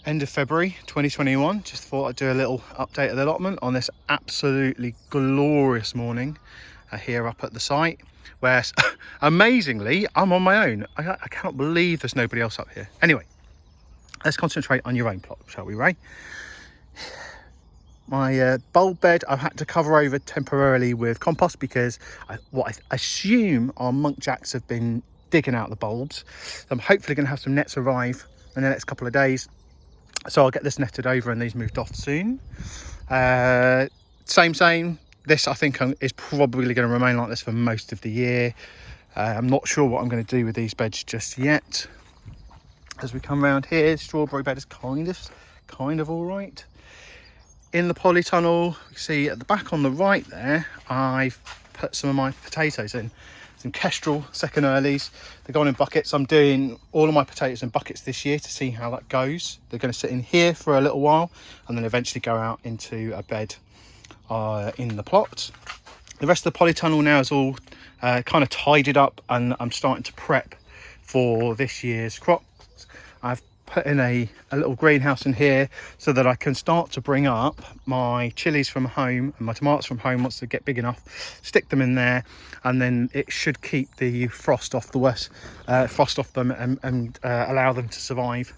End of February 2021. Just thought I'd do a little update of the allotment on this absolutely glorious morning here up at the site, where amazingly I'm on my own. I cannot believe there's nobody else up here. Anyway, let's concentrate on your own plot, shall we, Ray? My bulb bed I've had to cover over temporarily with compost because what I assume our muntjacs have been digging out the bulbs. I'm hopefully going to have some nets arrive in the next couple of days, so I'll get this netted over and these moved off soon. Same. This I think is probably going to remain like this for most of the year. I'm not sure what I'm going to do with these beds just yet. As we come around here, strawberry bed is kind of all right. In the polytunnel, you see at the back on the right there, I've put some of my potatoes in. Some Kestrel second earlies. They're going in buckets. I'm doing all of my potatoes in buckets this year to see how that goes. They're going to sit in here for a little while and then eventually go out into a bed in the plot. The rest of the polytunnel now is all kind of tidied up, and I'm starting to prep for this year's crops. I've put in a little greenhouse in here so that I can start to bring up my chilies from home and my tomatoes from home once they get big enough, stick them in there, and then it should keep the frost off them and allow them to survive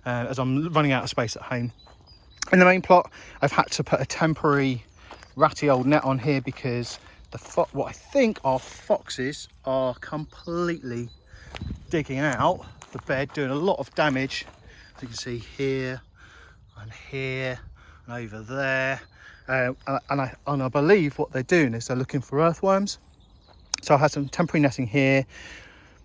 as I'm running out of space at home. In the main plot, I've had to put a temporary ratty old net on here because what I think are foxes are completely digging out the bed, doing a lot of damage. As you can see here and here and over there, and I believe what they're doing is they're looking for earthworms. So I had some temporary netting here,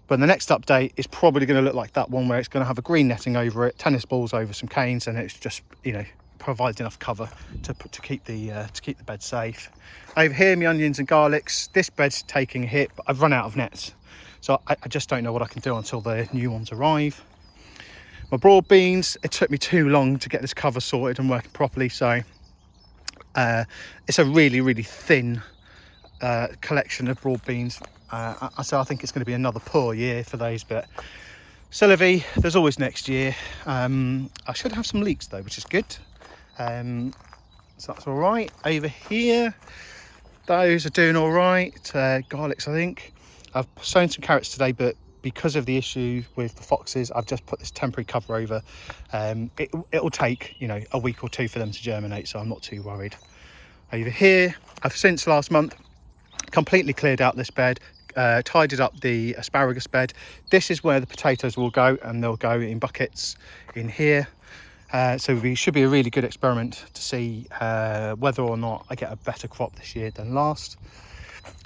but the next update is probably going to look like that one, where it's going to have a green netting over it, tennis balls over some canes, and it's just, you know, provides enough cover to keep the bed safe. Over here, my onions and garlics. This bed's taking a hit, but I've run out of nets, so I just don't know what I can do until the new ones arrive. My broad beans, it took me too long to get this cover sorted and working properly, so it's a really thin collection of broad beans. So I think it's going to be another poor year for those, but celery, there's always next year. I should have some leeks though, which is good. So that's all right. Over here, those are doing all right. Garlics, I think. I've sown some carrots today, but because of the issue with the foxes, I've just put this temporary cover over. It'll take, you know, a week or two for them to germinate, so I'm not too worried. Over here, I've since last month completely cleared out this bed, tidied up the asparagus bed. This is where the potatoes will go, and they'll go in buckets in here. So it should be a really good experiment to see whether or not I get a better crop this year than last.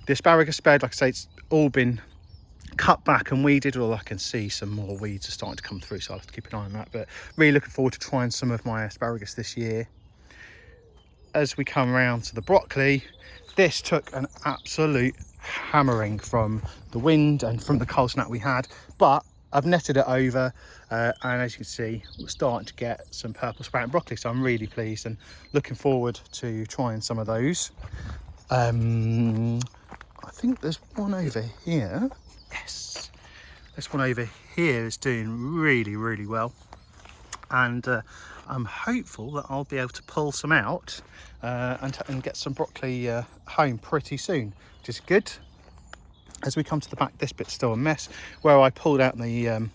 The asparagus bed, like I say, it's all been cut back and weeded, although I can see some more weeds are starting to come through, so I'll have to keep an eye on that. But really looking forward to trying some of my asparagus this year. As we come around to the broccoli, this took an absolute hammering from the wind and from the cold snap we had, but I've netted it over, and as you can see, we're starting to get some purple sprouting broccoli, so I'm really pleased and looking forward to trying some of those. I think there's one over here. Yes, this one over here is doing really well, and I'm hopeful that I'll be able to pull some out and get some broccoli home pretty soon, which is good. As we come to the back, this bit's still a mess. Where I pulled out the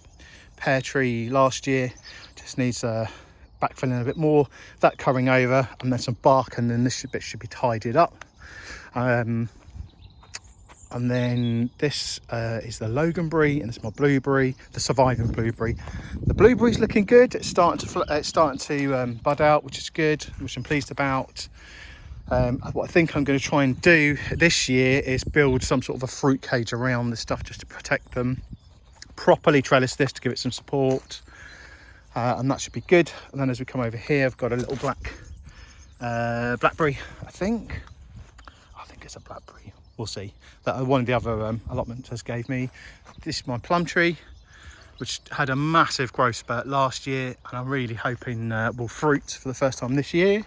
pear tree last year, just needs backfilling a bit more, that covering over, and then some bark, and then this bit should be tidied up. And then this is the Loganberry, and this is my blueberry, the surviving blueberry. The blueberry's looking good. It's starting to bud out, which is good, which I'm pleased about. What I think I'm going to try and do this year is build some sort of a fruit cage around this stuff just to protect them. Properly trellis this to give it some support, and that should be good. And then as we come over here, I've got a little blackberry. I think it's a blackberry. We'll see. That one of the other allotmenters gave me. This is my plum tree, which had a massive growth spurt last year, and I'm really hoping will fruit for the first time this year.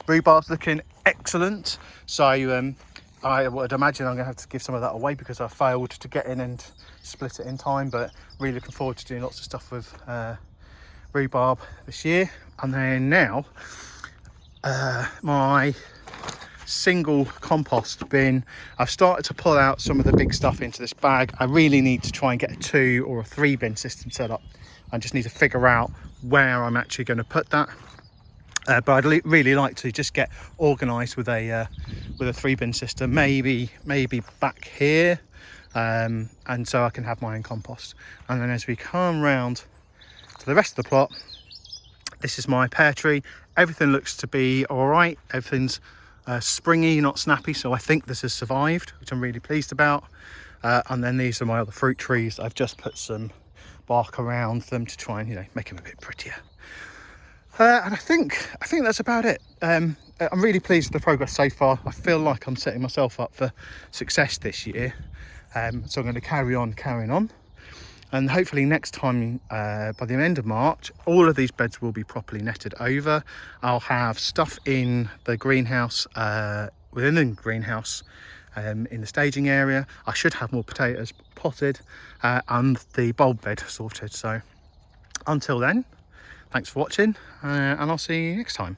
Rhubarb's looking excellent, so I would imagine I'm going to have to give some of that away because I failed to get in and split it in time, but really looking forward to doing lots of stuff with rhubarb this year. And then now my single compost bin, I've started to pull out some of the big stuff into this bag. I really need to try and get a 2 or a 3 bin system set up. I just need to figure out where I'm actually going to put that. But I'd really like to just get organised with a 3 bin system, maybe back here, and so I can have my own compost. And then as we come round to the rest of the plot, this is my pear tree. Everything looks to be all right. Everything's springy, not snappy, so I think this has survived, which I'm really pleased about. And then these are my other fruit trees. I've just put some bark around them to try and, you know, make them a bit prettier. And I think that's about it. I'm really pleased with the progress so far. I feel like I'm setting myself up for success this year. So I'm going to carrying on. And hopefully next time, by the end of March, all of these beds will be properly netted over. I'll have stuff in the greenhouse, within the greenhouse, in the staging area. I should have more potatoes potted, and the bulb bed sorted. So until then, thanks for watching, and I'll see you next time.